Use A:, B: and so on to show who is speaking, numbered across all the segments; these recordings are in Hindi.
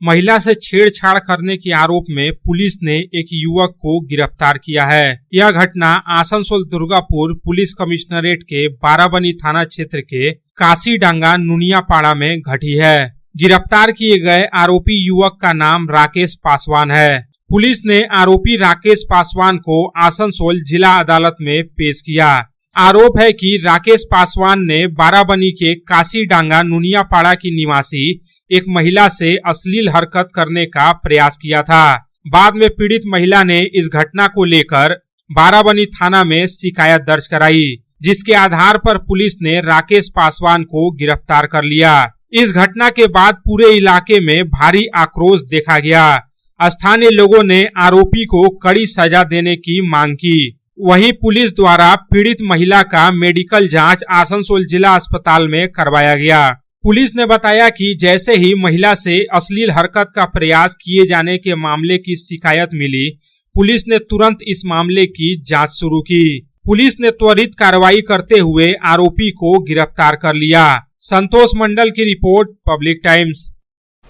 A: महिला से छेड़छाड़ करने के आरोप में पुलिस ने एक युवक को गिरफ्तार किया है। यह घटना आसनसोल दुर्गापुर पुलिस कमिश्नरेट के बाराबनी थाना क्षेत्र के काशीडांगा नुनियापाड़ा में घटी है। गिरफ्तार किए गए आरोपी युवक का नाम राकेश पासवान है। पुलिस ने आरोपी राकेश पासवान को आसनसोल जिला अदालत में पेश किया। आरोप है कि राकेश पासवान ने बाराबनी के काशीडांगा नुनियापाड़ा की निवासी एक महिला से अश्लील हरकत करने का प्रयास किया था। बाद में पीड़ित महिला ने इस घटना को लेकर बाराबनी थाना में शिकायत दर्ज कराई, जिसके आधार पर पुलिस ने राकेश पासवान को गिरफ्तार कर लिया। इस घटना के बाद पूरे इलाके में भारी आक्रोश देखा गया। स्थानीय लोगों ने आरोपी को कड़ी सजा देने की मांग की। वहीं पुलिस द्वारा पीड़ित महिला का मेडिकल जांच आसनसोल जिला अस्पताल में करवाया गया। पुलिस ने बताया कि जैसे ही महिला से अश्लील हरकत का प्रयास किए जाने के मामले की शिकायत मिली, पुलिस ने तुरंत इस मामले की जांच शुरू की। पुलिस ने त्वरित कार्रवाई करते हुए आरोपी को गिरफ्तार कर लिया। संतोष मंडल की रिपोर्ट, पब्लिक टाइम्स।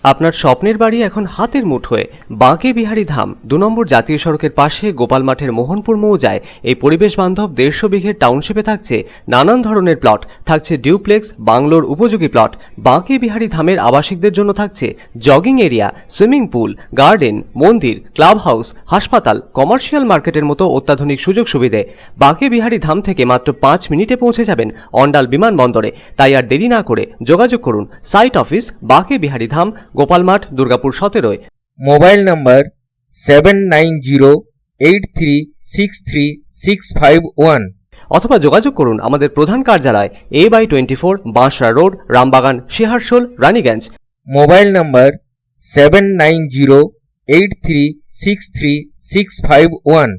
B: আপনার স্বপ্নের বাড়ি এখন হাতের মুঠোয়। বাঁকে বিহারী ধাম 2 নম্বর জাতীয় সড়কের পাশে গোপাল মাঠের মোহনপুর মৌজায় এই পরিবেশ বান্ধব 150 বিঘের টাউনশিপে থাকছে নানান ধরনের প্লট, থাকছে ডিউপ্লেক্স, বাংলোর উপযোগী প্লট। বাঁকে বিহারী ধামের আবাসিকদের জন্য থাকছে jogging area, swimming pool, garden, মন্দির, ক্লাব হাউস, হাসপাতাল, কমার্শিয়াল মার্কেটের মতো অত্যাধুনিক সুযোগ সুবিধে। বাঁকে বিহারী ধাম থেকে মাত্র 5 মিনিটে পৌঁছে যাবেন অন্ডাল বিমানবন্দরে। তাই আর দেরি না করে যোগাযোগ করুন। সাইট অফিস বাঁকে বিহারী ধাম, গোপাল মাঠ, দুর্গাপুর 17।
C: মোবাইল নাম্বার 7908363651
B: অথবা যোগাযোগ করুন আমাদের প্রধান কার্যালয় A/24 Bansra road, Rambagan, Searsole, Raniganj.
C: Mobile number 7908363651